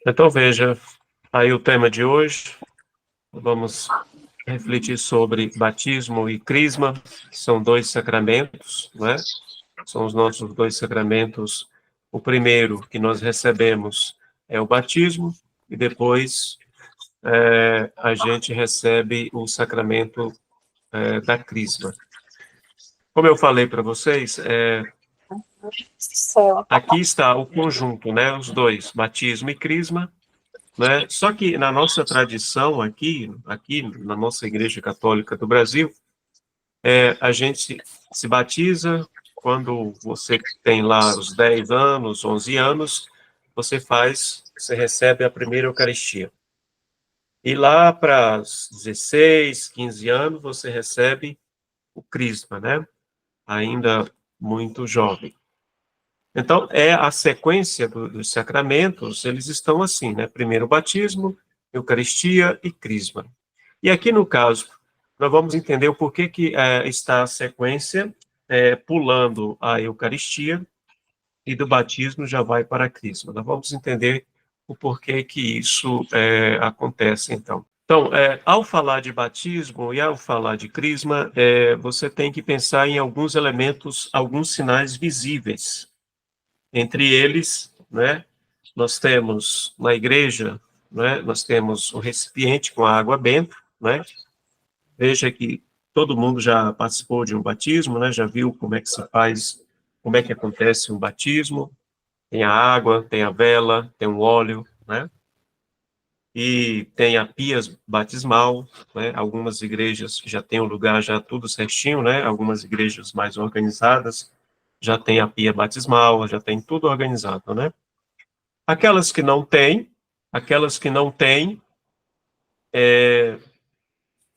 Então, veja, aí o tema de hoje, vamos refletir sobre batismo e crisma, são dois sacramentos, né? São os nossos dois sacramentos. O primeiro que nós recebemos é o batismo, e depois a gente recebe o sacramento da crisma. Como eu falei para vocês, aqui está o conjunto, né? Os dois, batismo e crisma, né? Só que na nossa tradição aqui na nossa Igreja Católica do Brasil, a gente se batiza quando você tem lá os 10 anos, 11 anos, você recebe a primeira Eucaristia. E lá para os 16, 15 anos, você recebe o crisma, né? Ainda muito jovem. Então, a sequência dos sacramentos, eles estão assim, né? Primeiro o batismo, Eucaristia e crisma. E aqui no caso, nós vamos entender o porquê que está a sequência pulando a Eucaristia e do batismo já vai para a crisma. Nós vamos entender o porquê que isso acontece, então. Então, ao falar de batismo e ao falar de crisma, você tem que pensar em alguns elementos, alguns sinais visíveis. Entre eles, né, nós temos na igreja, né, nós temos o recipiente com a água benta, né? Veja que todo mundo já participou de um batismo, né? Já viu como é que se faz, como é que acontece um batismo. Tem a água, tem a vela, tem o óleo, né? E tem a pia batismal, né? Algumas igrejas já têm o lugar já tudo certinho, né? Algumas igrejas mais organizadas já tem a pia batismal, já tem tudo organizado, né? Aquelas que não têm,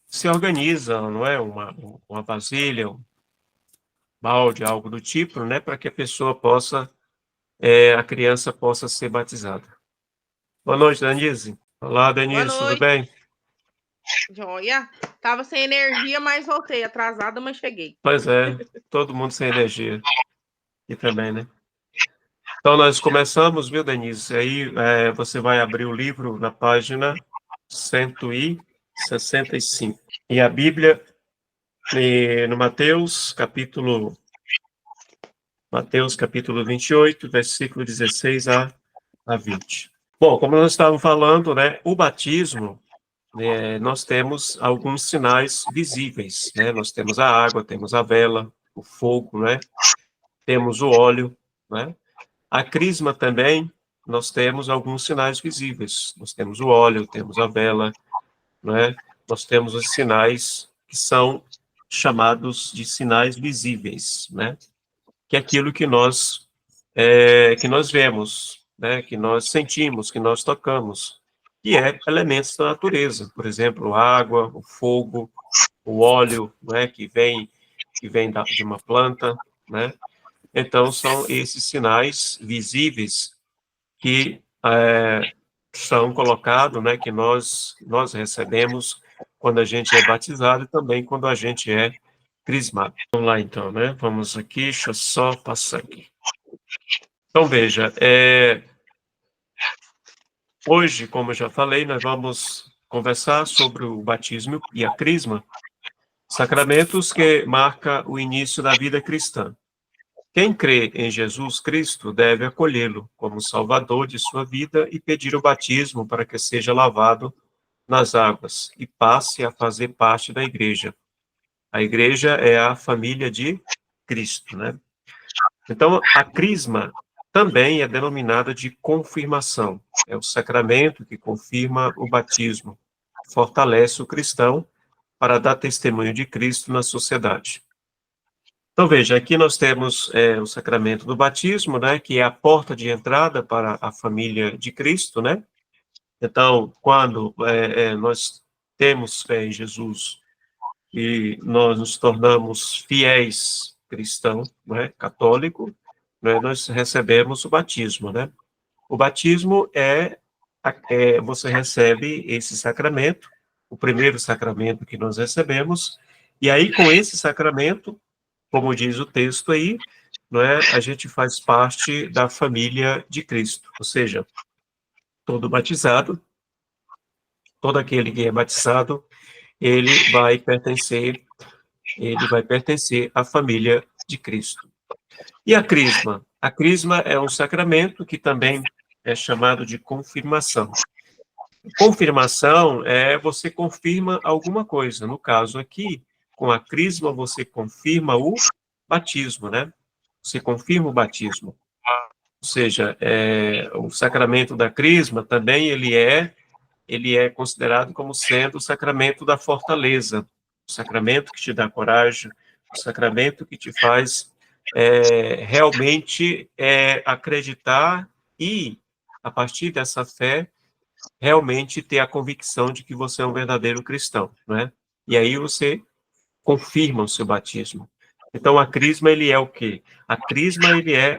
se organizam, não é? Uma vasilha, um balde, algo do tipo, né? Para que a pessoa possa, a criança possa ser batizada. Boa noite, Denise. Olá, Boa Denise, tudo noite. bem? Joia. Tava sem energia, mas voltei. Atrasada, mas cheguei. Pois é, todo mundo sem energia. E também, né? Então, nós começamos, viu, Denise? Aí você vai abrir o livro na página 165. E a Bíblia, no Mateus capítulo 28, versículo 16 a 20. Bom, como nós estávamos falando, né, o batismo, nós temos alguns sinais visíveis, né? Nós temos a água, temos a vela, o fogo, né? Temos o óleo, né? A crisma também, nós temos alguns sinais visíveis. Nós temos o óleo, temos a vela, né? Nós temos os sinais que são chamados de sinais visíveis, né? Que é aquilo que nós vemos, né? Que nós sentimos, que nós tocamos, que é elementos da natureza. Por exemplo, a água, o fogo, o óleo, né? Que vem de uma planta, né? Então, são esses sinais visíveis que são colocados, né, que nós recebemos quando a gente é batizado e também quando a gente é crismado. Vamos lá, então, né? Vamos aqui, deixa eu só passar aqui. Então, veja, hoje, como eu já falei, nós vamos conversar sobre o batismo e a crisma, sacramentos que marcam o início da vida cristã. Quem crê em Jesus Cristo deve acolhê-lo como Salvador de sua vida e pedir o batismo para que seja lavado nas águas e passe a fazer parte da igreja. A igreja é a família de Cristo, né? Então, a crisma também é denominada de confirmação. É o sacramento que confirma o batismo, fortalece o cristão para dar testemunho de Cristo na sociedade. Então, veja, aqui nós temos o sacramento do batismo, né, que é a porta de entrada para a família de Cristo, né? Então, quando nós temos fé em Jesus e nós nos tornamos fiéis cristãos, né, católico, né, nós recebemos o batismo, né? O batismo você recebe esse sacramento, o primeiro sacramento que nós recebemos, e aí com esse sacramento, como diz o texto aí, não é, a gente faz parte da família de Cristo, ou seja, todo batizado, todo aquele que é batizado, ele vai pertencer à família de Cristo. E a crisma? A crisma é um sacramento que também é chamado de confirmação. Confirmação é você confirma alguma coisa. No caso aqui, com a crisma, você confirma o batismo, né? Você confirma o batismo. Ou seja, o sacramento da crisma também ele é considerado como sendo o sacramento da fortaleza, o sacramento que te dá coragem, o sacramento que te faz realmente acreditar e, a partir dessa fé, realmente ter a convicção de que você é um verdadeiro cristão, não é? E aí você confirma o seu batismo. Então, a crisma, ele é o quê? A crisma, ele é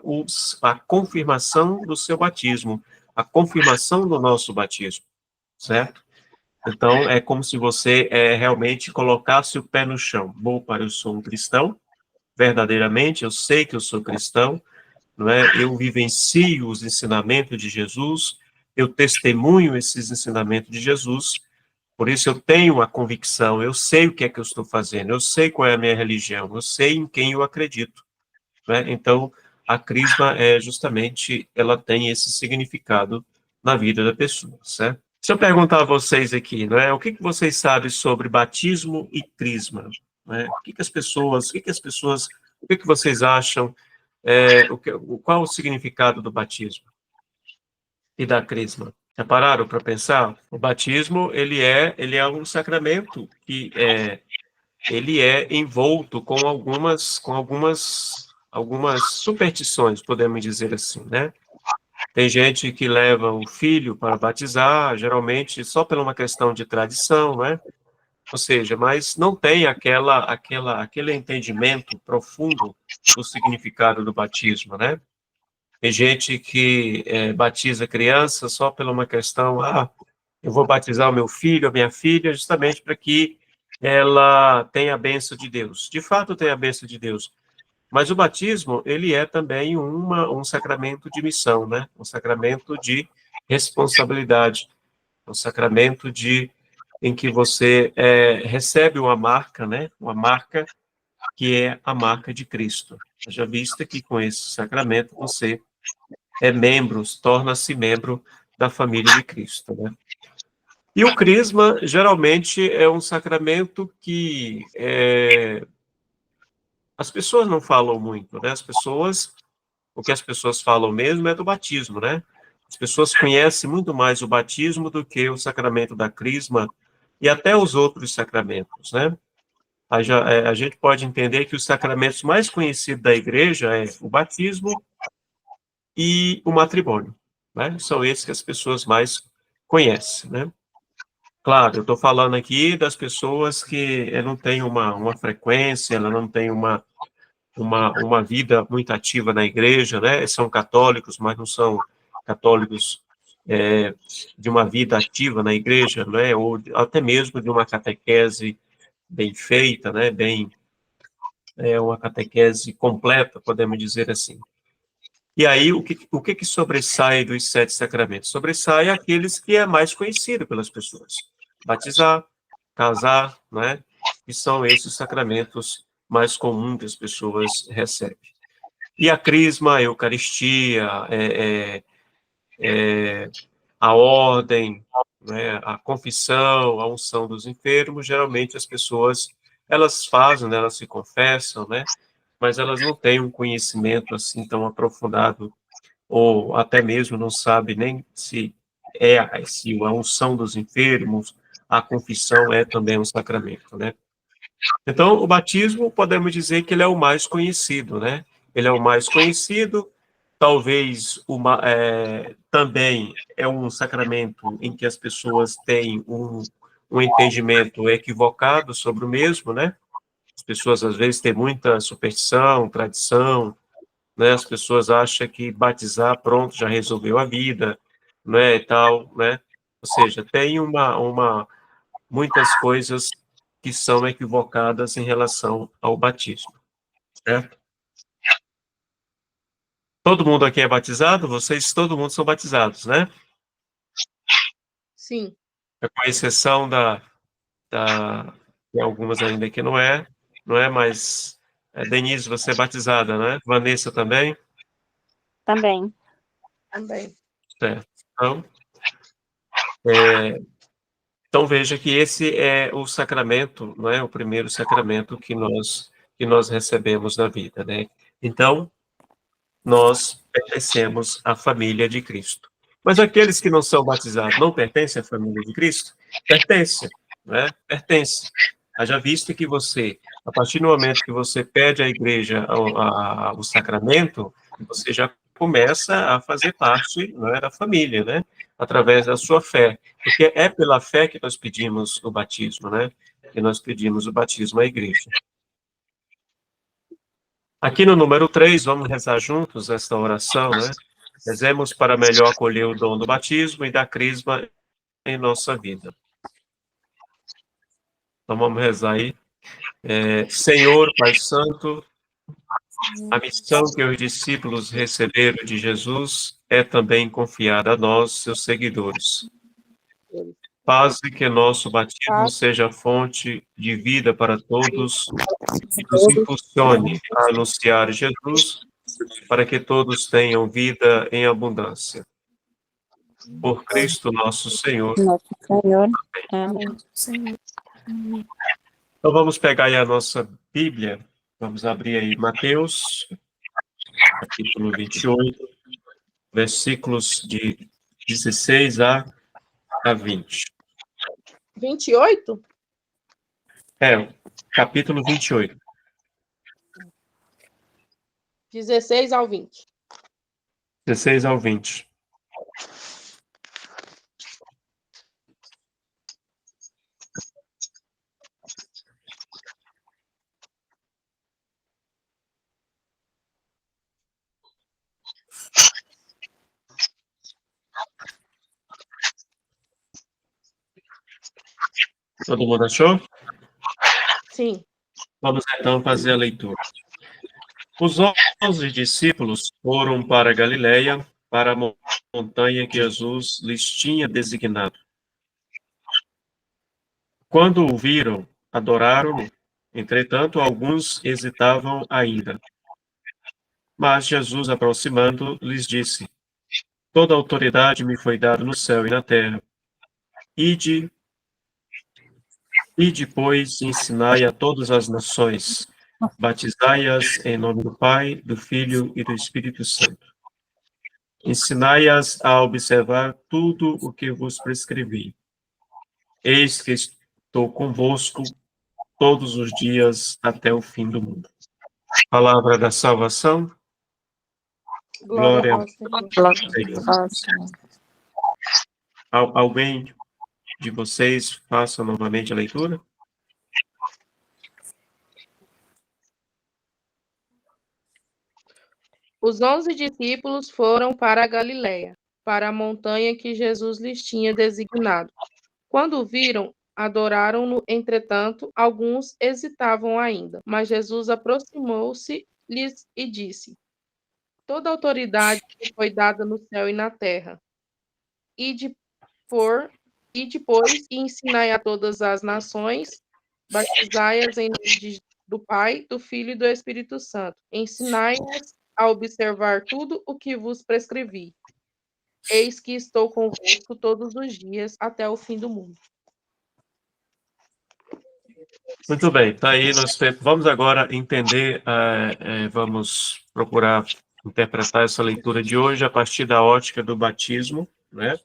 a confirmação do seu batismo, a confirmação do nosso batismo, certo? Então, é como se você realmente colocasse o pé no chão. Bom, para eu sou um cristão, verdadeiramente, eu sei que eu sou cristão, não é? Eu vivencio os ensinamentos de Jesus, eu testemunho esses ensinamentos de Jesus, por isso eu tenho a convicção, eu sei o que é que eu estou fazendo, eu sei qual é a minha religião, eu sei em quem eu acredito, né? Então, a crisma justamente, ela tem esse significado na vida da pessoa, certo? Se eu perguntar a vocês aqui, não é, o que vocês sabem sobre batismo e crisma? Né? O que vocês acham, qual o significado do batismo e da crisma? Já pararam para pensar? O batismo, ele é um sacramento que ele é envolto com algumas superstições, podemos dizer assim, né? Tem gente que leva o filho para batizar, geralmente só por uma questão de tradição, né? Ou seja, mas não tem aquele entendimento profundo do significado do batismo, né? Tem gente que batiza criança só por uma questão, eu vou batizar o meu filho, a minha filha, justamente para que ela tenha a bênção de Deus. De fato, tem a bênção de Deus. Mas o batismo, ele é também um sacramento de missão, né? Um sacramento de responsabilidade, um sacramento em que você recebe uma marca, né? Uma marca que é a marca de Cristo. Já vista que com esse sacramento você torna-se membro da família de Cristo, né? E o crisma, geralmente, é um sacramento que as pessoas não falam muito, né? O que as pessoas falam mesmo é do batismo, né? As pessoas conhecem muito mais o batismo do que o sacramento da crisma e até os outros sacramentos, né? A gente pode entender que os sacramentos mais conhecidos da igreja é o batismo e o matrimônio, né? São esses que as pessoas mais conhecem, né? Claro, eu estou falando aqui das pessoas que não têm uma frequência, ela não tem uma vida muito ativa na igreja, né? São católicos, mas não são católicos de uma vida ativa na igreja, né? Ou até mesmo de uma catequese bem feita, né? Uma catequese completa, podemos dizer assim. E aí, o que sobressai dos 7 sacramentos? Sobressai aqueles que é mais conhecido pelas pessoas. Batizar, casar, né? Que são esses sacramentos mais comuns que as pessoas recebem. E a crisma, a eucaristia, a ordem, né? A confissão, a unção dos enfermos, geralmente as pessoas, elas fazem, né? Elas se confessam, né? Mas elas não têm um conhecimento assim tão aprofundado ou até mesmo não sabe nem se a unção dos enfermos, a confissão é também um sacramento, né? Então, o batismo, podemos dizer que ele é o mais conhecido, né? Ele é o mais conhecido, talvez também é um sacramento em que as pessoas têm um entendimento equivocado sobre o mesmo, né? As pessoas, às vezes, têm muita superstição, tradição, né? As pessoas acham que batizar, pronto, já resolveu a vida, né, e tal, né? Ou seja, tem muitas coisas que são equivocadas em relação ao batismo, certo? Todo mundo aqui é batizado? Todo mundo são batizados, né? Sim, Com exceção tem algumas ainda que não é, mas Denise, você é batizada, né? Vanessa também? Também. também. Certo. É, então veja que esse é o sacramento, não é? O primeiro sacramento que nós recebemos na vida, né? Então, nós pertencemos à família de Cristo. Mas aqueles que não são batizados não pertencem à família de Cristo? Pertencem, né? Pertencem. Haja visto que você, a partir do momento que você pede à igreja o sacramento, você já começa a fazer parte, né, da família, né? Através da sua fé. Porque é pela fé que nós pedimos o batismo, né? Que nós pedimos o batismo à igreja. Aqui no número 3, vamos rezar juntos esta oração, né? Rezemos para melhor acolher o dom do batismo e da crisma em nossa vida. Então vamos rezar aí. Senhor, Pai Santo, a missão que os discípulos receberam de Jesus é também confiada a nós, seus seguidores. Faze que nosso batismo seja fonte de vida para todos e nos impulsione a anunciar Jesus para que todos tenham vida em abundância. Por Cristo nosso Senhor. Nosso Senhor. Amém. Então vamos pegar aí a nossa Bíblia, vamos abrir aí Mateus, capítulo 28, versículos de 16 a 20. 28? Capítulo 28. 16 ao 20. 16 ao 20. Todo mundo achou? Sim. Vamos então fazer a leitura. Os 11 discípulos foram para Galiléia, para a montanha que Jesus lhes tinha designado. Quando o viram, adoraram-no. Entretanto, alguns hesitavam ainda. Mas Jesus, aproximando, lhes disse: Toda autoridade me foi dada no céu e na terra. Ide, pois, e ensinai a todas as nações, batizai-as em nome do Pai, do Filho e do Espírito Santo. Ensinai-as a observar tudo o que vos prescrevi. Eis que estou convosco todos os dias até o fim do mundo. Palavra da salvação. Glória ao Senhor. Alguém de vocês faça novamente a leitura? Os 11 discípulos foram para a Galiléia, para a montanha que Jesus lhes tinha designado. Quando o viram, adoraram-no, entretanto, alguns hesitavam ainda. Mas Jesus aproximou-se-lhes e disse: Toda autoridade me foi dada no céu e na terra. E depois ensinai a todas as nações, batizai-as em nome do Pai, do Filho e do Espírito Santo. Ensinai-as a observar tudo o que vos prescrevi. Eis que estou convosco todos os dias até o fim do mundo. Muito bem, tá aí. Vamos agora entender, vamos procurar interpretar essa leitura de hoje a partir da ótica do batismo, né?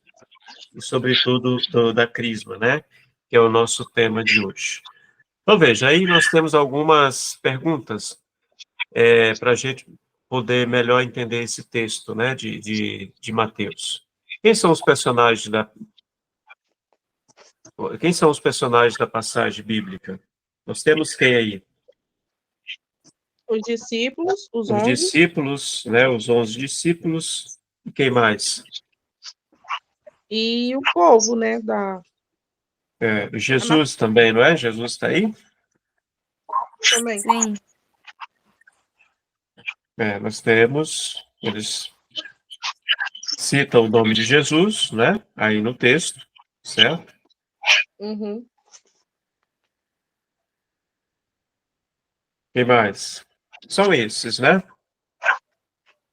E, sobretudo, da crisma, né? Que é o nosso tema de hoje. Então, veja, aí nós temos algumas perguntas para a gente poder melhor entender esse texto, né? De Mateus. Quem são os personagens da passagem bíblica? Nós temos quem aí? Os discípulos, os Os 11, discípulos, né? Os 11 discípulos. E quem mais? e o povo, né? Jesus também, não é? Jesus está aí? Também. Sim. Nós temos, eles citam o nome de Jesus, né? Aí no texto. certo? Uhum. Quem mais? São esses, né?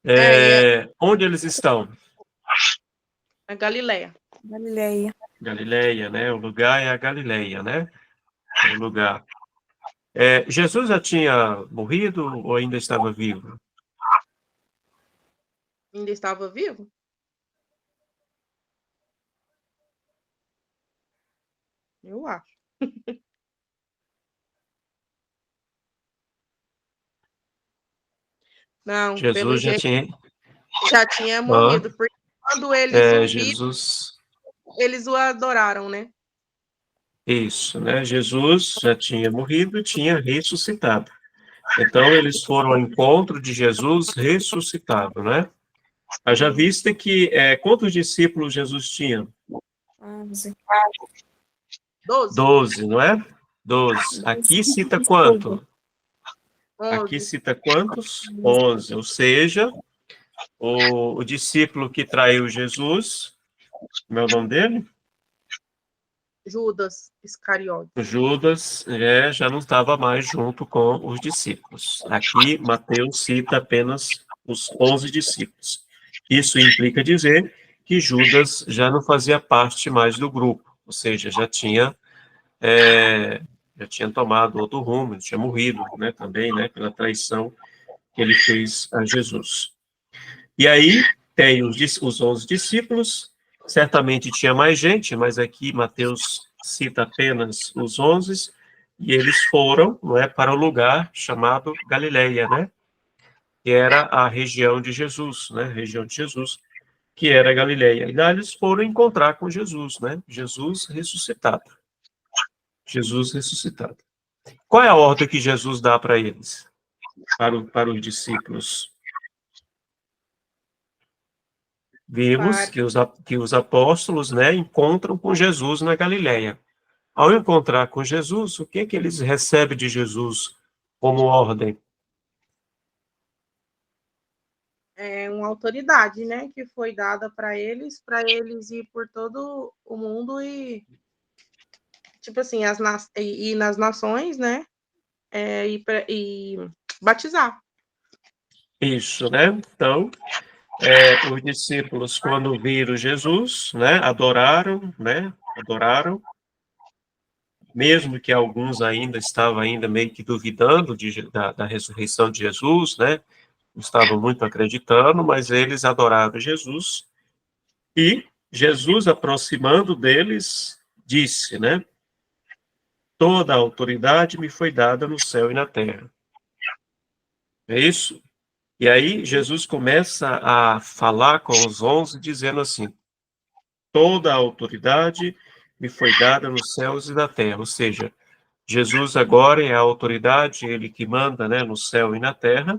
É Onde eles estão? a Galileia. Galileia. Galileia, né? O lugar é a Galileia, né? O lugar. Jesus já tinha morrido ou ainda estava vivo? Ainda estava vivo? Eu acho. Não, pelo Jesus já jeito tinha. já tinha Ah, morrido, porque quando eles o viram, Jesus. eles o adoraram, né? Isso, né? Jesus já tinha morrido e tinha ressuscitado. Então, eles foram ao encontro de Jesus ressuscitado, né? Haja vista que quantos discípulos Jesus tinha? 11. 12, 12, não é? 12. Aqui cita quanto? Aqui 11, cita quantos? 11. Ou seja, o discípulo que traiu Jesus, como é o nome dele? Judas Iscariotes. Judas já não estava mais junto com os discípulos. Aqui, Mateus cita apenas os 11 discípulos. Isso implica dizer que Judas já não fazia parte mais do grupo, ou seja, já tinha tomado outro rumo, tinha morrido, né, também, né, pela traição que ele fez a Jesus. E aí tem os 11 discípulos, certamente tinha mais gente, mas aqui Mateus cita apenas os 11, e eles foram, não é, para o lugar chamado Galileia, né, que era a região de Jesus, né, região de Jesus, que era Galileia. E lá eles foram encontrar com Jesus, né, Jesus ressuscitado. Jesus ressuscitado. Qual é a ordem que Jesus dá para eles, para os discípulos? Vimos Para, que os apóstolos, né, encontram com Jesus na Galileia. Ao encontrar com Jesus, o que que eles recebem de Jesus como ordem? uma autoridade, né, que foi dada para eles ir por todo o mundo e, tipo assim, ir nas nações, né, e batizar. Isso, né? Então, os discípulos, quando viram Jesus, né, adoraram, né? Adoraram, mesmo que alguns ainda estavam ainda meio que duvidando da ressurreição de Jesus, né? Não estavam muito acreditando, mas eles adoraram Jesus. E Jesus, aproximando deles, disse, né? Toda a autoridade me foi dada no céu e na terra. É isso? E aí Jesus começa a falar com os 11, dizendo assim: toda a autoridade me foi dada nos céus e na terra. Ou seja, Jesus agora é a autoridade, ele que manda, né, no céu e na terra.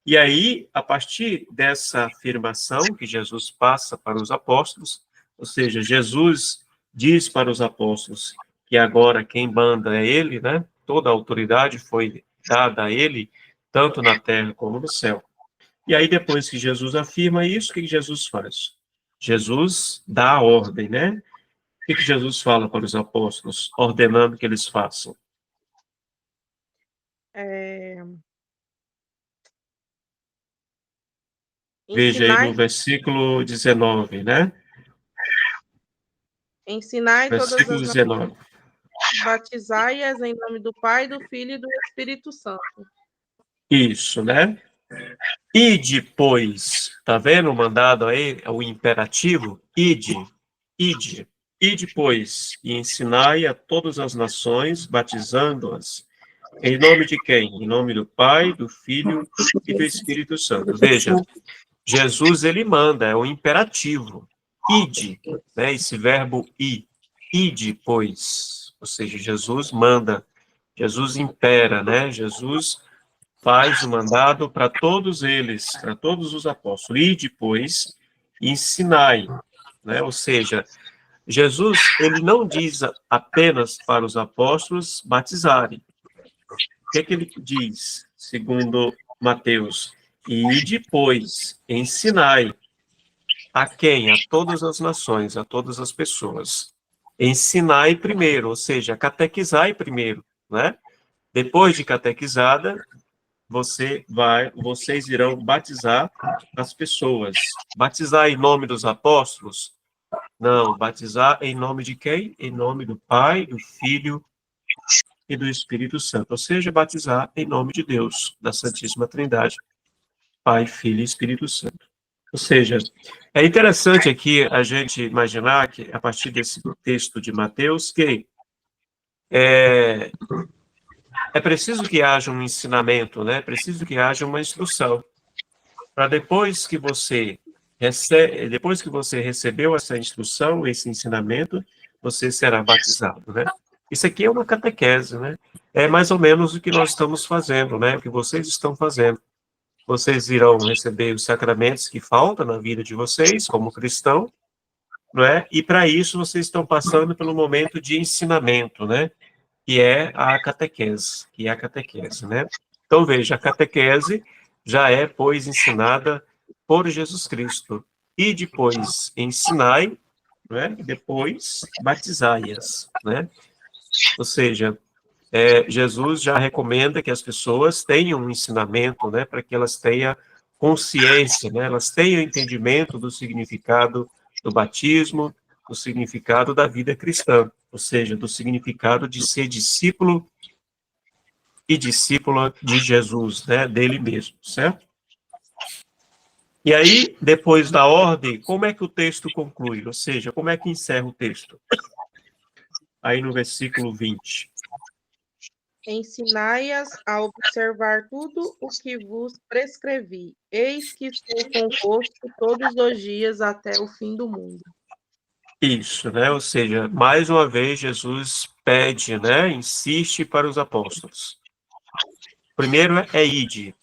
E aí, a partir dessa afirmação que Jesus passa para os apóstolos, ou seja, Jesus diz para os apóstolos que agora quem manda é ele, né? Toda a autoridade foi dada a ele, tanto na terra como no céu. E aí, depois que Jesus afirma isso, o que Jesus faz? Jesus dá a ordem, né? O que Jesus fala para os apóstolos, ordenando que eles façam? É, Veja aí ensinar, no versículo 19, né? ensinar todas Versículo as 19. batizai-as em nome do Pai, do Filho e do Espírito Santo. Isso, né? E depois, tá vendo o mandado aí, o imperativo? Ide, e depois, e ensinai a todas as nações, batizando-as. Em nome de quem? Em nome do Pai, do Filho e do Espírito Santo. Veja, Jesus, ele manda, é o imperativo. Ide, né? Esse verbo ir. Ide, pois. Ou seja, Jesus manda, Jesus impera, né? Jesus faz o mandado para todos eles, para todos os apóstolos. E depois ensinai, né? Ou seja, Jesus, ele não diz apenas para os apóstolos batizarem. O que é que ele diz, segundo Mateus? E depois ensinai a quem? A todas as nações, a todas as pessoas. ensinai primeiro, ou seja, catequizai primeiro, né? Depois de catequizada, vocês irão batizar as pessoas. Batizar em nome dos apóstolos? Não, batizar em nome de quem? Em nome do Pai, do Filho e do Espírito Santo. Ou seja, batizar em nome de Deus, da Santíssima Trindade, Pai, Filho e Espírito Santo. Ou seja, é interessante aqui a gente imaginar que, a partir desse texto de Mateus, que é preciso que haja um ensinamento, né? É preciso que haja uma instrução, para depois que você recebeu essa instrução, esse ensinamento, você será batizado, né? Isso aqui é uma catequese, né? É mais ou menos o que nós estamos fazendo, né? O que vocês estão fazendo. Vocês irão receber os sacramentos que faltam na vida de vocês, como cristão, não é? E para isso vocês estão passando pelo momento de ensinamento, né? Que é a catequese, né? Então, veja, a catequese já é, pois, ensinada por Jesus Cristo. E depois ensinai, né? E depois batizai-as, né? Ou seja, Jesus já recomenda que as pessoas tenham um ensinamento, né? Para que elas tenham consciência, né? Elas tenham entendimento do significado do batismo, do significado da vida cristã, ou seja, do significado de ser discípulo e discípula de Jesus, né, dele mesmo, certo? E aí, depois da ordem, como é que o texto conclui? Ou seja, como é que encerra o texto? Aí no versículo 20. Ensinai-as a observar tudo o que vos prescrevi. Eis que estou convosco todos os dias até o fim do mundo. Isso, né? Ou seja, mais uma vez Jesus pede, né? Insiste para os apóstolos. Primeiro é ide,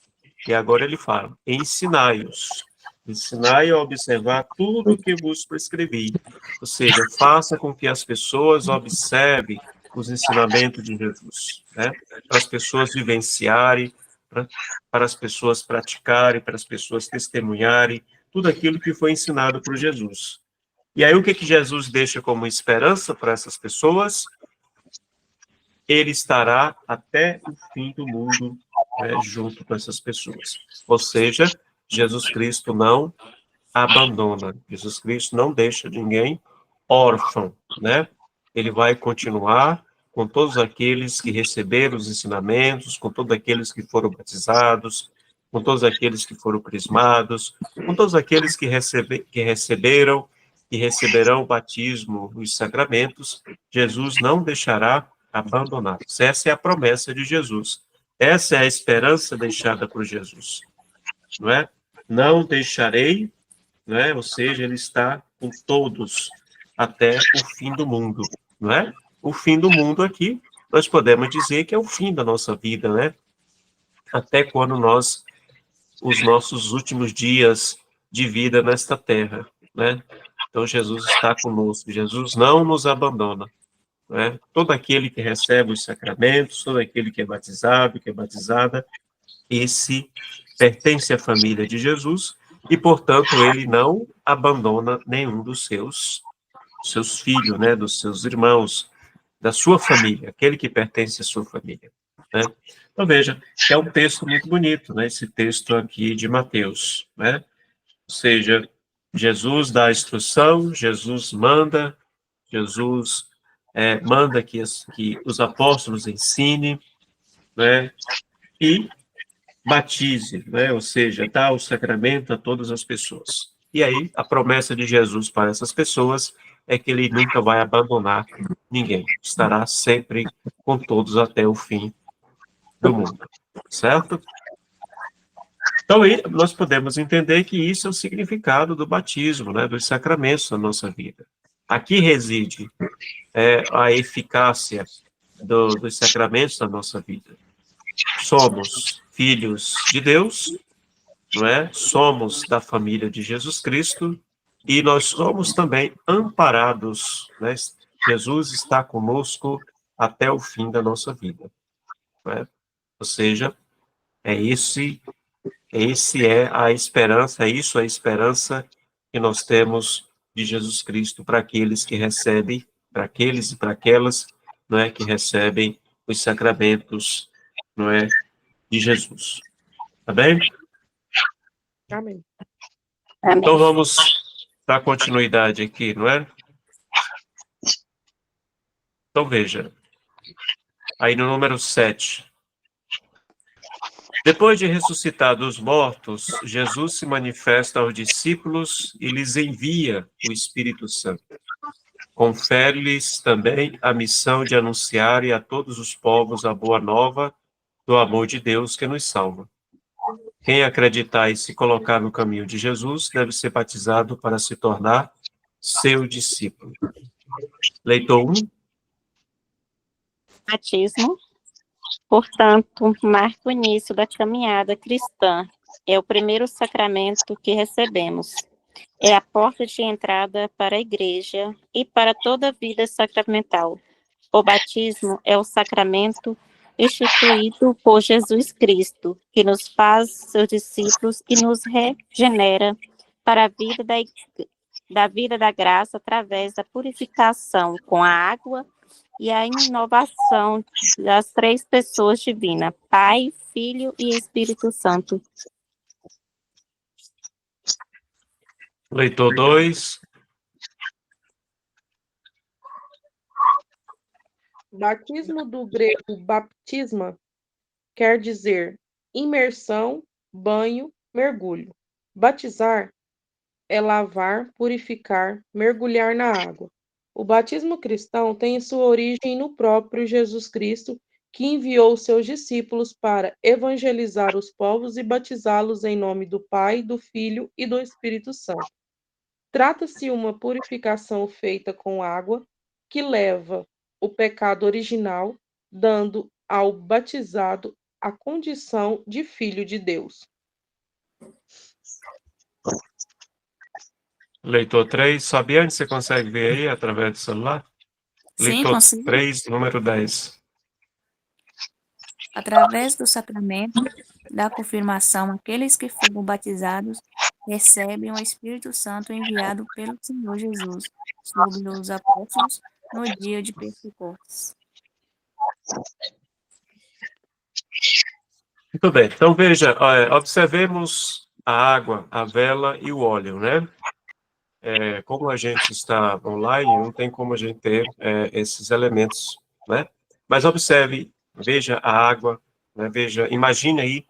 e agora ele fala, ensinai-os. Ensinai a observar tudo o que vos prescrevi. Ou seja, faça com que as pessoas observem os ensinamentos de Jesus, né? Para as pessoas vivenciarem, para as pessoas praticarem, para as pessoas testemunharem, tudo aquilo que foi ensinado por Jesus. E aí o que Jesus deixa como esperança para essas pessoas? Ele estará até o fim do mundo, né, junto com essas pessoas. Ou seja, Jesus Cristo não abandona, Jesus Cristo não deixa ninguém órfão, né? Ele vai continuar com todos aqueles que receberam os ensinamentos, com todos aqueles que foram batizados, com todos aqueles que foram crismados, com todos aqueles que receberam e receberão o batismo, os sacramentos, Jesus não deixará abandonados. Essa é a promessa de Jesus. Essa é a esperança deixada por Jesus, não é? Não deixarei, não é? Ou seja, ele está com todos até o fim do mundo, não é? O fim do mundo aqui, nós podemos dizer que é o fim da nossa vida, né? Até quando os nossos últimos dias de vida nesta terra, né? Então, Jesus está conosco, Jesus não nos abandona, né? Todo aquele que recebe os sacramentos, todo aquele que é batizado, que é batizada, esse pertence à família de Jesus e, portanto, ele não abandona nenhum dos seus filhos, né, dos seus irmãos, da sua família, aquele que pertence à sua família, né? Então, veja, é um texto muito bonito, né, esse texto aqui de Mateus, né? Ou seja, Jesus dá a instrução, Jesus manda, Jesus manda que os apóstolos ensinem, né? E batize, né? Ou seja, dá o sacramento a todas as pessoas. E aí, a promessa de Jesus para essas pessoas é que ele nunca vai abandonar ninguém, estará sempre com todos até o fim do mundo, certo? Então, aí, nós podemos entender que isso é o significado do batismo, né? Dos sacramentos na nossa vida. Aqui reside a eficácia dos sacramentos na nossa vida. Somos filhos de Deus, não é? Somos da família de Jesus Cristo e nós somos também amparados, né? Jesus está conosco até o fim da nossa vida, não é? Ou seja, esse é a esperança, é isso a esperança que nós temos de Jesus Cristo para aqueles que recebem para aqueles e para aquelas, não é, que recebem os sacramentos, não é, de Jesus. Tá bem? Amém. Então vamos dar continuidade aqui, não é? Então veja, aí no número 7. Depois de ressuscitar dos mortos, Jesus se manifesta aos discípulos e lhes envia o Espírito Santo. Confere-lhes também a missão de anunciarem a todos os povos a boa nova do amor de Deus que nos salva. Quem acreditar e se colocar no caminho de Jesus deve ser batizado para se tornar seu discípulo. Leitor 1. Batismo, portanto, marca o início da caminhada cristã. É o primeiro sacramento que recebemos. É a porta de entrada para a igreja e para toda a vida sacramental. O batismo é o sacramento instituído por Jesus Cristo, que nos faz seus discípulos e nos regenera para a vida da vida da graça através da purificação com a água e a inovação das três pessoas divinas, Pai, Filho e Espírito Santo. Leitor 2. Batismo do grego baptisma quer dizer imersão, banho, mergulho. Batizar é lavar, purificar, mergulhar na água. O batismo cristão tem sua origem no próprio Jesus Cristo, que enviou seus discípulos para evangelizar os povos e batizá-los em nome do Pai, do Filho e do Espírito Santo. Trata-se de uma purificação feita com água que leva o pecado original, dando ao batizado a condição de filho de Deus. Leitor 3. Fabiane, você consegue ver aí através do celular? Sim, Leitor consigo. 3, número 10. Através do sacramento da confirmação, aqueles que foram batizados recebem o Espírito Santo enviado pelo Senhor Jesus sobre os apóstolos no dia de Pentecostes. Muito bem. Então, veja, observemos a água, a vela e o óleo, né? Como a gente está online, não tem como a gente ter esses elementos, né? Mas observe, veja a água, né? Veja, imagine aí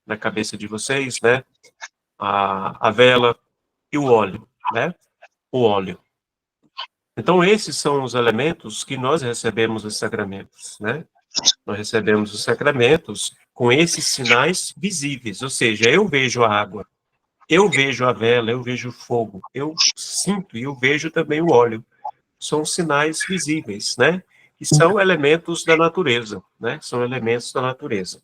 na cabeça de vocês, né? A vela e o óleo, né? O óleo. Então, esses são os elementos que nós recebemos os sacramentos, né? Nós recebemos os sacramentos com esses sinais visíveis, ou seja, eu vejo a água, eu vejo a vela, eu vejo o fogo, eu sinto e eu vejo também o óleo. São sinais visíveis, né? Que são elementos da natureza, né? São elementos da natureza.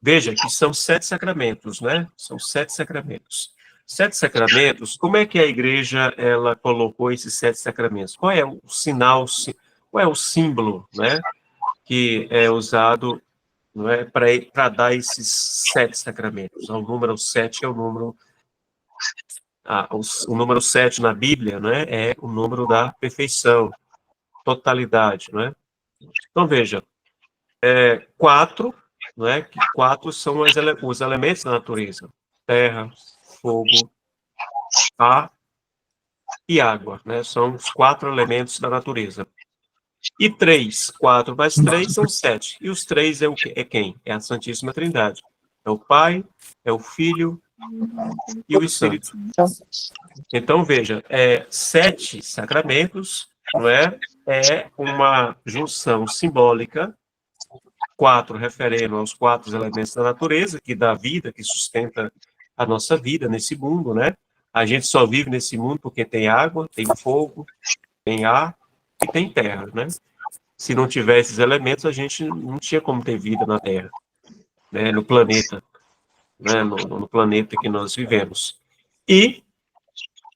Veja que são 7 sacramentos, né? São 7 sacramentos. 7 sacramentos, como é que a igreja ela colocou esses 7 sacramentos? Qual é o sinal, qual é o símbolo, né? Que é usado, não é, para dar esses 7 sacramentos? O número 7 é o número... o número 7 na Bíblia, né, é o número da perfeição, totalidade, não é? Então, veja, 4, não é? Que 4 são os elementos da natureza: terra, fogo, ar e água, né? São os 4 elementos da natureza. E 3, 4 mais 3 são 7. E os 3 é quem? É a Santíssima Trindade. É o Pai, é o Filho e o Espírito. Então, veja, 7 sacramentos, não é? É uma junção simbólica, 4 referendo aos 4 elementos da natureza, que dá vida, que sustenta a nossa vida nesse mundo, né? A gente só vive nesse mundo porque tem água, tem fogo, tem ar e tem terra, né? Se não tivesse esses elementos, a gente não tinha como ter vida na Terra, né? No planeta, né? No planeta que nós vivemos. E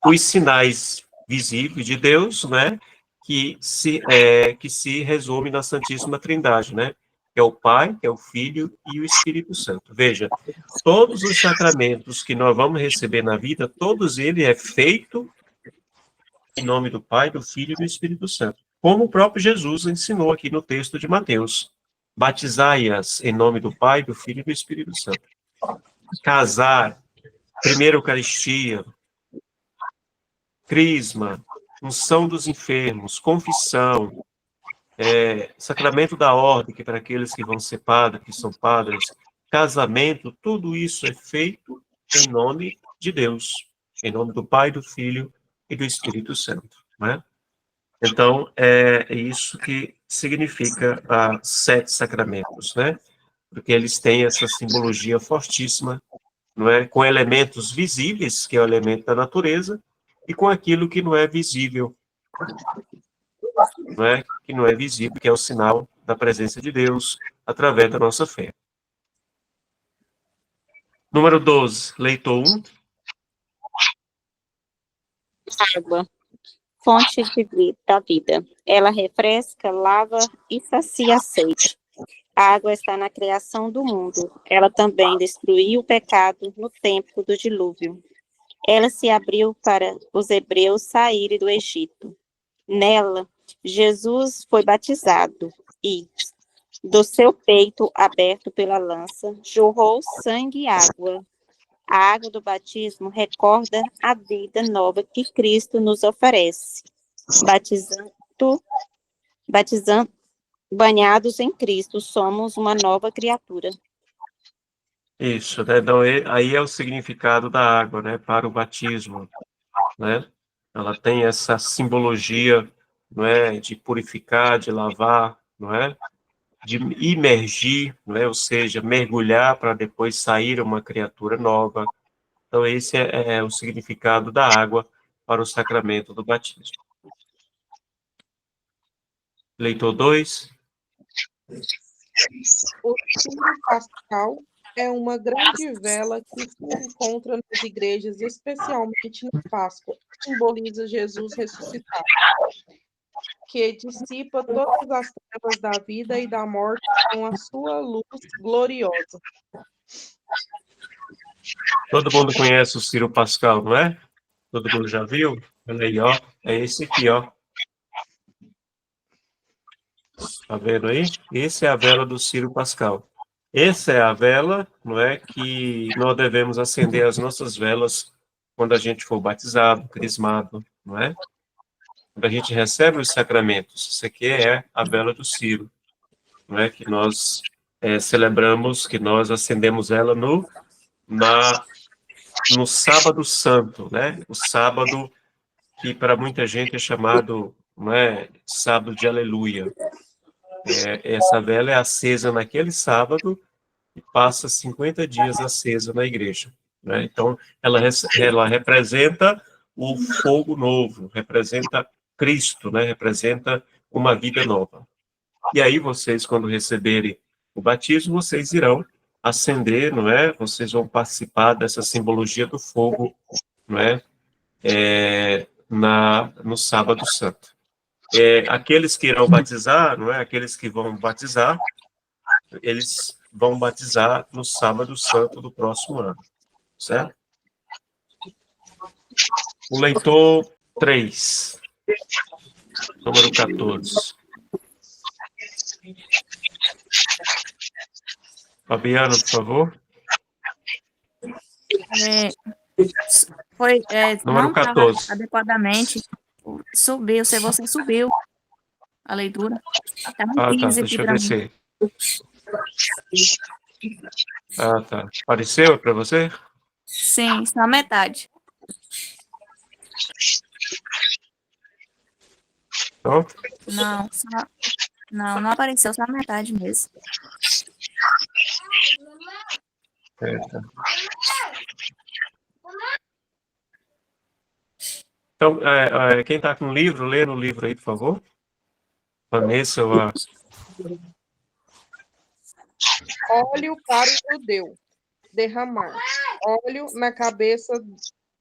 os sinais visíveis de Deus, né, que se resume na Santíssima Trindade, né? que é o Pai, que é o Filho e o Espírito Santo. Veja, todos os sacramentos que nós vamos receber na vida, todos eles é feito em nome do Pai, do Filho e do Espírito Santo. Como o próprio Jesus ensinou aqui no texto de Mateus. Batizai-as em nome do Pai, do Filho e do Espírito Santo. Casar, primeira Eucaristia, crisma, unção dos enfermos, confissão, sacramento da ordem, que para aqueles que vão ser padres, que são padres, casamento, tudo isso é feito em nome de Deus, em nome do Pai, do Filho e do Espírito Santo, né? Então, é isso que significa os 7 sacramentos, né? Porque eles têm essa simbologia fortíssima, não é? Com elementos visíveis, que é o elemento da natureza, e com aquilo que não é visível, não é? Que não é visível, que é o sinal da presença de Deus através da nossa fé. Número 12, leitor 1. Água, fonte da vida. Ela refresca, lava e sacia a sede. A água está na criação do mundo. Ela também destruiu o pecado no tempo do dilúvio. Ela se abriu para os hebreus saírem do Egito. Nela, Jesus foi batizado e, do seu peito aberto pela lança, jorrou sangue e água. A água do batismo recorda a vida nova que Cristo nos oferece. Banhados em Cristo, somos uma nova criatura. Isso, né? Então, aí é o significado da água, né? Para o batismo, né? Ela tem essa simbologia, não é? De purificar, de lavar, não é? De imergir, não é? Ou seja, mergulhar para depois sair uma criatura nova. Então, esse é o significado da água para o sacramento do batismo. Leitor 2. O símbolo pascal é uma grande vela que se encontra nas igrejas, especialmente na Páscoa, que simboliza Jesus ressuscitado, que dissipa todas as trevas da vida e da morte com a sua luz gloriosa. Todo mundo conhece o Ciro Pascal, não é? Todo mundo já viu? Olha aí, ó. É esse aqui, ó. Tá vendo aí? Esse é a vela do Ciro Pascal. Essa é a vela, não é, que nós devemos acender as nossas velas quando a gente for batizado, crismado, não é? Quando a gente recebe os sacramentos. Isso aqui é a vela do Ciro, não é? Que nós celebramos, que nós acendemos ela no sábado santo, né? O sábado que para muita gente é chamado, não é, sábado de aleluia. Essa vela é acesa naquele sábado e passa 50 dias acesa na igreja, né? Então, ela representa o fogo novo, representa Cristo, né? Representa uma vida nova. E aí vocês, quando receberem o batismo, vocês irão acender, não é? Vocês vão participar dessa simbologia do fogo, não é? No sábado santo. Aqueles que irão batizar, não é? Aqueles que vão batizar, eles vão batizar no sábado santo do próximo ano, certo? O leitor 3, número 14. Fabiano, por favor. Número Não 14. estava adequadamente. Subiu, se você subiu a leitura. Tá um Tá, 15 aqui deixa eu para mim. descer. Tá. Apareceu para você? Sim, só a metade. Pronto? Não apareceu, só a metade mesmo. Tá. Então, quem está com o livro, lê no livro aí, por favor. Vanessa, Óleo para o judeu. Derramar óleo na cabeça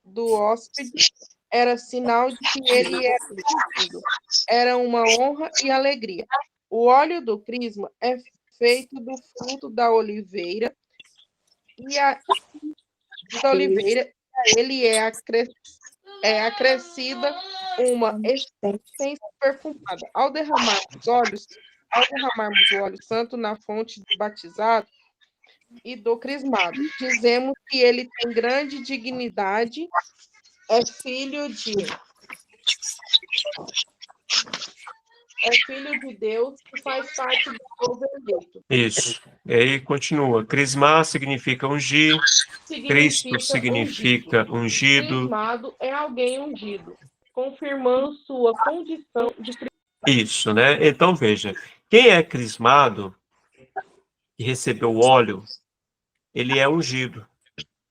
do hóspede era sinal de que ele era bem-vindo. Era uma honra e alegria. O óleo do crisma é feito do fruto da oliveira, e a ele acrescida uma essência perfumada. Ao derramarmos o óleo santo na fonte do batizado e do crismado, dizemos que ele tem grande dignidade, é filho de Deus e faz parte do povo eleito. Isso. E aí continua. Crismar significa ungir, Cristo significa ungido. Crismado é alguém ungido, confirmando sua condição de Isso, né? Então, veja, quem é crismado e recebeu óleo, ele é ungido.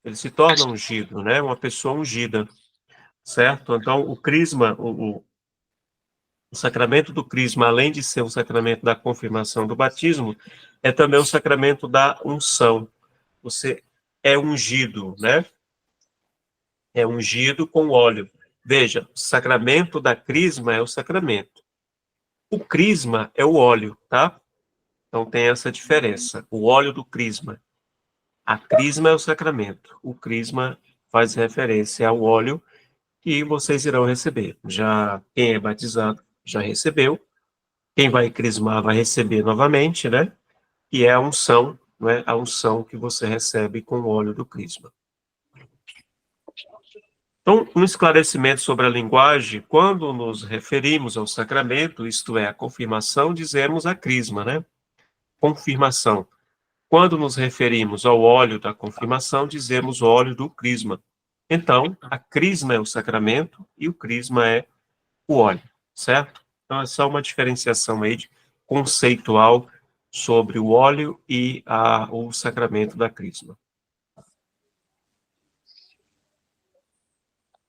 Ele se torna ungido, né? Uma pessoa ungida, certo? Então, o crisma, o sacramento do crisma, além de ser um sacramento da confirmação do batismo, é também um sacramento da unção. Você é ungido, né? É ungido com óleo. Veja, o sacramento da crisma é o sacramento. O crisma é o óleo, tá? Então tem essa diferença. O óleo do crisma. A crisma é o sacramento. O crisma faz referência ao óleo que vocês irão receber. Já quem é batizado já recebeu. Quem vai crismar vai receber novamente, né? E é a unção, não é? A unção que você recebe com o óleo do crisma. Então, um esclarecimento sobre a linguagem, quando nos referimos ao sacramento, isto é, a confirmação, dizemos a crisma, né? Confirmação. Quando nos referimos ao óleo da confirmação, dizemos óleo do crisma. Então, a crisma é o sacramento e o crisma é o óleo, certo? Então, é só uma diferenciação aí conceitual sobre o óleo e o sacramento da crisma.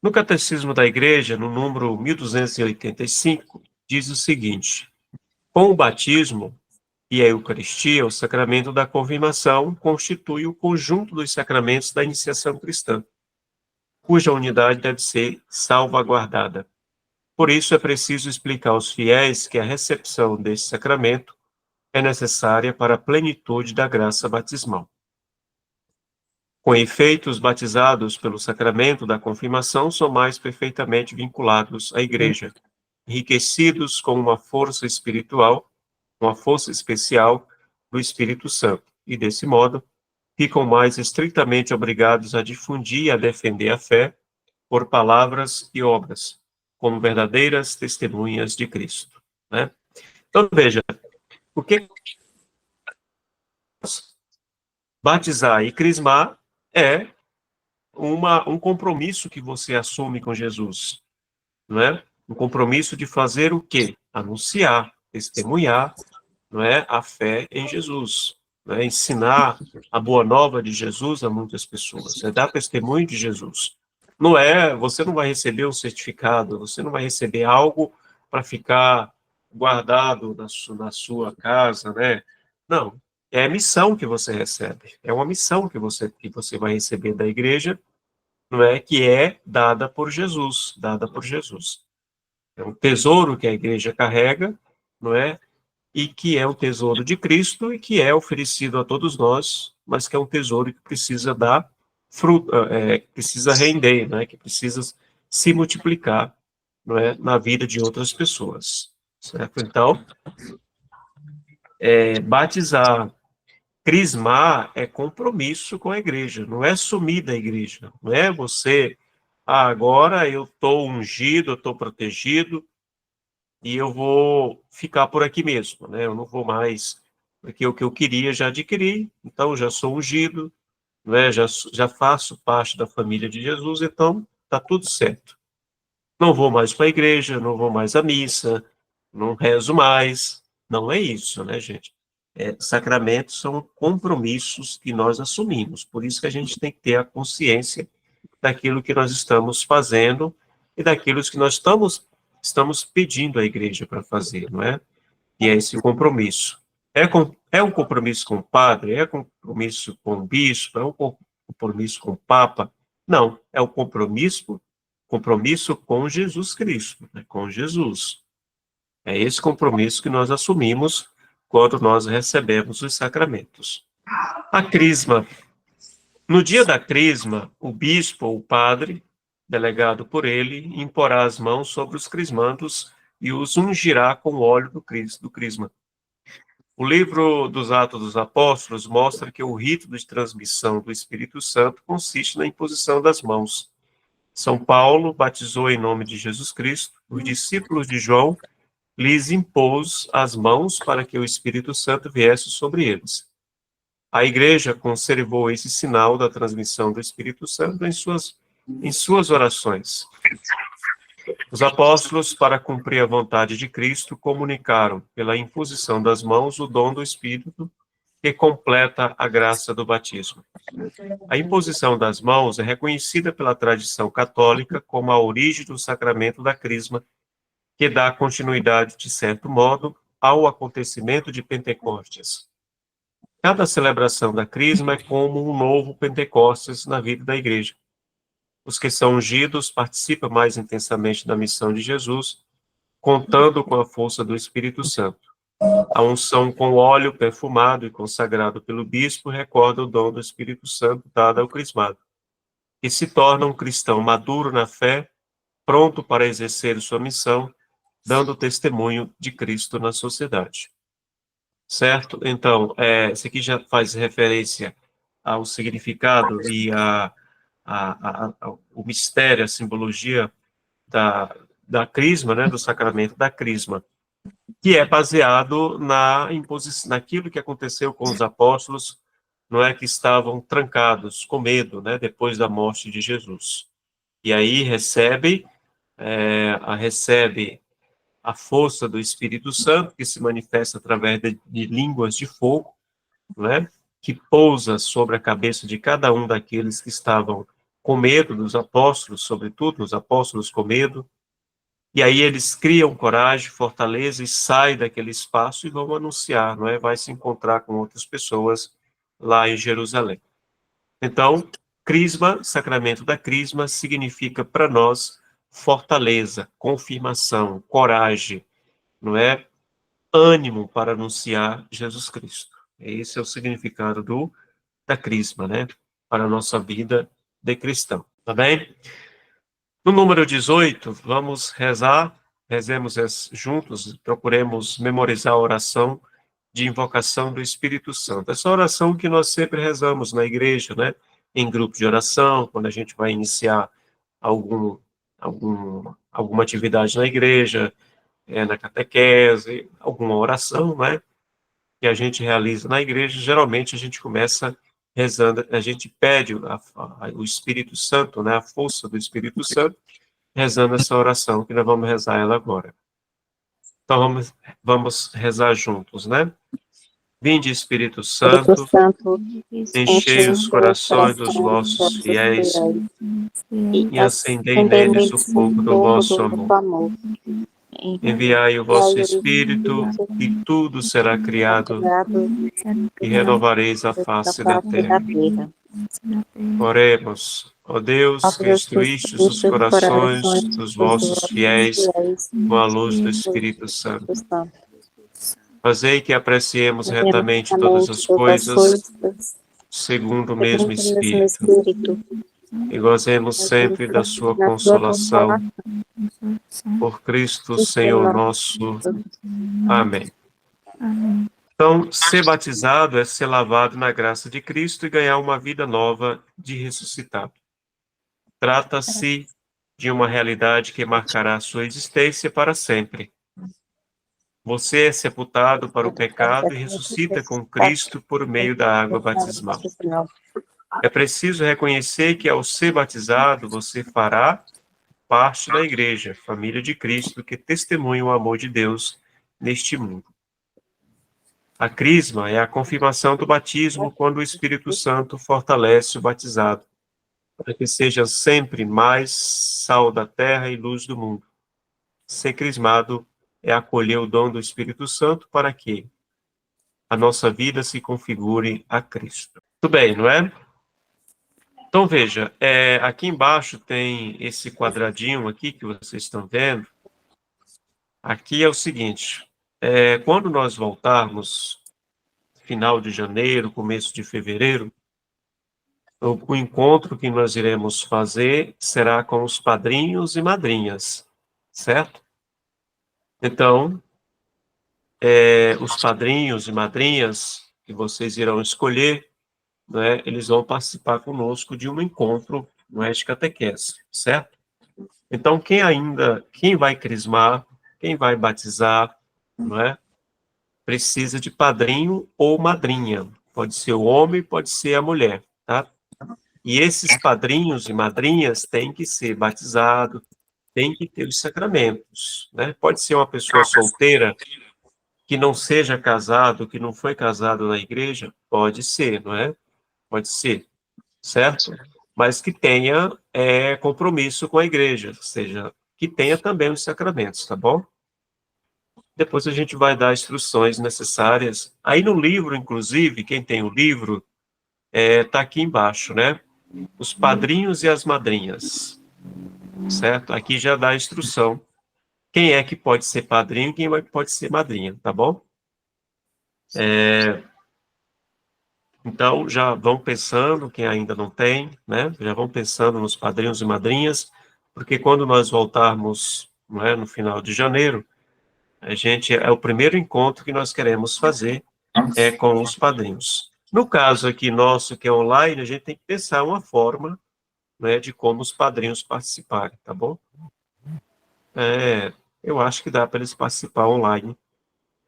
No Catecismo da Igreja, no número 1285, diz o seguinte: com o batismo e a Eucaristia, o sacramento da confirmação constitui o conjunto dos sacramentos da iniciação cristã, cuja unidade deve ser salvaguardada. Por isso, é preciso explicar aos fiéis que a recepção desse sacramento é necessária para a plenitude da graça batismal. Com efeito, os batizados pelo sacramento da confirmação são mais perfeitamente vinculados à Igreja, enriquecidos com uma força espiritual, uma força especial do Espírito Santo, e, desse modo, ficam mais estritamente obrigados a difundir e a defender a fé por palavras e obras, como verdadeiras testemunhas de Cristo, né? Então, veja, o que batizar e crismar é um compromisso que você assume com Jesus, não é? Um compromisso de fazer o quê? Anunciar, testemunhar, não é? A fé em Jesus, não é? Ensinar a boa nova de Jesus a muitas pessoas, é dar testemunho de Jesus. Não é, você não vai receber um certificado, você não vai receber algo para ficar guardado na sua casa, né? Não, é a missão que você recebe, é uma missão que você vai receber da igreja, não é? Que é dada por Jesus, dada por Jesus. É um tesouro que a igreja carrega, não é? E que é o tesouro de Cristo e que é oferecido a todos nós, mas que é um tesouro que precisa dar fruto, precisa render, né? Que precisa se multiplicar, não é? Na vida de outras pessoas, certo? Então, batizar, crismar é compromisso com a igreja, não é sumir da igreja, não é você, agora eu estou ungido, eu estou protegido, e eu vou ficar por aqui mesmo, né? Eu não vou mais, porque o que eu queria já adquiri, então já sou ungido, né? Já faço parte da família de Jesus, então está tudo certo. Não vou mais para a igreja, não vou mais à missa, não rezo mais. Não é isso, né, gente? Sacramentos são compromissos que nós assumimos, por isso que a gente tem que ter a consciência daquilo que nós estamos fazendo e daquilo que nós estamos pedindo à igreja para fazer, não é? E é esse compromisso. É um compromisso com o padre? É um compromisso com o bispo? É um compromisso com o papa? Não, é um compromisso com Jesus Cristo, né? Com Jesus. É esse compromisso que nós assumimos quando nós recebemos os sacramentos. A crisma. No dia da crisma, o bispo ou o padre, delegado por ele, imporá as mãos sobre os crismandos e os ungirá com o óleo do crisma. O livro dos Atos dos Apóstolos mostra que o rito de transmissão do Espírito Santo consiste na imposição das mãos. São Paulo batizou em nome de Jesus Cristo. Os discípulos de João lhes impôs as mãos para que o Espírito Santo viesse sobre eles. A Igreja conservou esse sinal da transmissão do Espírito Santo em suas orações. Os apóstolos, para cumprir a vontade de Cristo, comunicaram, pela imposição das mãos, o dom do Espírito, que completa a graça do batismo. A imposição das mãos é reconhecida pela tradição católica como a origem do sacramento da crisma, que dá continuidade, de certo modo, ao acontecimento de Pentecostes. Cada celebração da crisma é como um novo Pentecostes na vida da Igreja. Os que são ungidos participam mais intensamente da missão de Jesus, contando com a força do Espírito Santo. A unção com óleo perfumado e consagrado pelo bispo recorda o dom do Espírito Santo dado ao crismado, que se torna um cristão maduro na fé, pronto para exercer sua missão, dando testemunho de Cristo na sociedade. Certo? Então, isso aqui já faz referência ao significado e o mistério, a simbologia da crisma, né, do sacramento da crisma, que é baseado naquilo que aconteceu com os apóstolos, não é, que estavam trancados, com medo, né, depois da morte de Jesus. E aí recebe a força do Espírito Santo, que se manifesta através de línguas de fogo, né, que pousa sobre a cabeça de cada um daqueles que estavam com medo, dos apóstolos, sobretudo, os apóstolos com medo, e aí eles criam coragem, fortaleza, e saem daquele espaço e vão anunciar, não é? Vai se encontrar com outras pessoas lá em Jerusalém. Então, crisma, sacramento da crisma, significa para nós fortaleza, confirmação, coragem, não é? Ânimo para anunciar Jesus Cristo. Esse é o significado da crisma, né? Para a nossa vida de cristão, tá bem? No número 18, vamos rezar, rezemos juntos, procuremos memorizar a oração de invocação do Espírito Santo. Essa oração que nós sempre rezamos na igreja, né? Em grupo de oração, quando a gente vai iniciar alguma atividade na igreja, na catequese, alguma oração, né, que a gente realiza na igreja, geralmente a gente começa rezando, a gente pede o Espírito Santo, né, a força do Espírito Santo, rezando essa oração, que nós vamos rezar ela agora. Então, vamos rezar juntos, né? Vinde, Espírito Santo, enchei os corações dos vossos fiéis e acendei neles o fogo do vosso amor. Enviai o vosso Espírito, e tudo será criado, e renovareis a face da terra. Oremos, ó Deus, que instruístes os corações dos vossos fiéis com a luz do Espírito Santo. Fazei que apreciemos retamente todas as coisas, segundo o mesmo Espírito, e gozemos sempre da sua consolação. Por Cristo, Senhor nosso. Amém. Então, ser batizado é ser lavado na graça de Cristo e ganhar uma vida nova de ressuscitado. Trata-se de uma realidade que marcará a sua existência para sempre. Você é sepultado para o pecado e ressuscita com Cristo por meio da água batismal. É preciso reconhecer que, ao ser batizado, você fará parte da igreja, família de Cristo, que testemunha o amor de Deus neste mundo. A crisma é a confirmação do batismo, quando o Espírito Santo fortalece o batizado, para que seja sempre mais sal da terra e luz do mundo. Ser crismado é acolher o dom do Espírito Santo para que a nossa vida se configure a Cristo. Tudo bem, não é? Então, veja, aqui embaixo tem esse quadradinho aqui que vocês estão vendo. Aqui é o seguinte, quando nós voltarmos, final de janeiro, começo de fevereiro, o encontro que nós iremos fazer será com os padrinhos e madrinhas, certo? Então, os padrinhos e madrinhas que vocês irão escolher, né, eles vão participar conosco de um encontro, não é, de catequese, certo? Então, quem vai crismar, quem vai batizar, não é, precisa de padrinho ou madrinha. Pode ser o homem, pode ser a mulher, tá? E esses padrinhos e madrinhas têm que ser batizados, têm que ter os sacramentos, né? Pode ser uma pessoa solteira que não seja casado, que não foi casado na igreja, pode ser, não é? Pode ser, certo? Mas que tenha compromisso com a igreja, ou seja, que tenha também os sacramentos, tá bom? Depois a gente vai dar instruções necessárias. Aí no livro, inclusive, quem tem o livro, tá aqui embaixo, né? Os padrinhos e as madrinhas, certo? Aqui já dá a instrução. Quem é que pode ser padrinho e quem pode ser madrinha, tá bom? Então, já vão pensando, quem ainda não tem, né? Já vão pensando nos padrinhos e madrinhas, porque quando nós voltarmos, não é, no final de janeiro, é o primeiro encontro que nós queremos fazer com os padrinhos. No caso aqui nosso, que é online, a gente tem que pensar uma forma, né, de como os padrinhos participarem, tá bom? Eu acho que dá para eles participar online,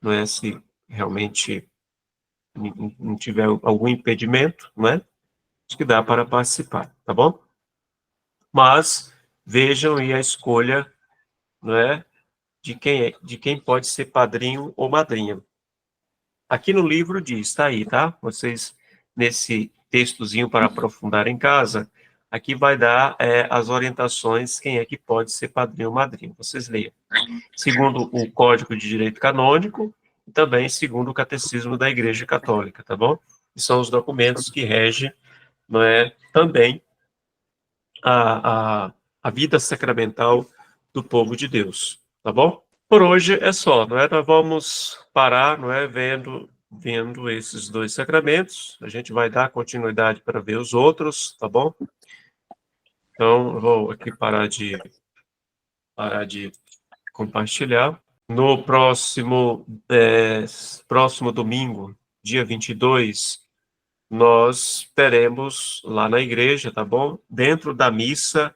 não é? Se realmente não tiver algum impedimento, né? Acho que dá para participar, tá bom? Mas vejam aí a escolha, não é? De quem pode ser padrinho ou madrinha. Aqui no livro diz, tá aí, tá? Vocês, nesse textozinho para aprofundar em casa, aqui vai dar as orientações, quem é que pode ser padrinho ou madrinha. Vocês leiam. Segundo o Código de Direito Canônico, e também segundo o Catecismo da Igreja Católica, tá bom? E são os documentos que regem, não é, também a vida sacramental do povo de Deus, tá bom? Por hoje é só, não é? Nós vamos parar, não é, vendo esses dois sacramentos. A gente vai dar continuidade para ver os outros, tá bom? Então, eu vou aqui parar de compartilhar. No próximo domingo, dia 22, nós teremos lá na igreja, tá bom? Dentro da missa,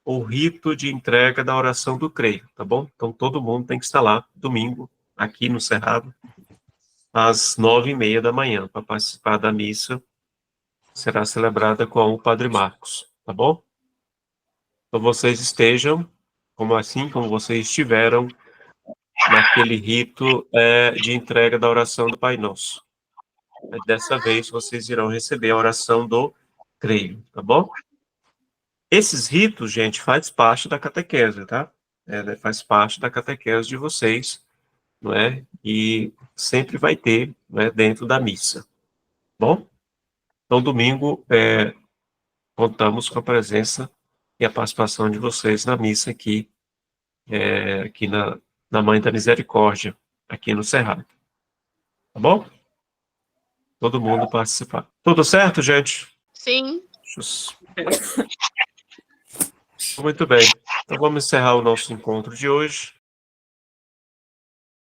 o rito de entrega da oração do creio, tá bom? Então, todo mundo tem que estar lá, domingo, aqui no Cerrado, às 9h30 da manhã, para participar da missa. Será celebrada com o Padre Marcos, tá bom? Então, vocês estejam, como vocês estiveram, naquele rito de entrega da oração do Pai Nosso. Dessa vez, vocês irão receber a oração do creio, tá bom? Esses ritos, gente, faz parte da catequese, tá? Faz parte da catequese de vocês, não é? E sempre vai ter, né, dentro da missa. Bom? Então, domingo, contamos com a presença e a participação de vocês na missa aqui, aqui na Mãe da Misericórdia, aqui no Cerrado. Tá bom? Todo mundo participar. Tudo certo, gente? Sim. Muito bem. Então, vamos encerrar o nosso encontro de hoje.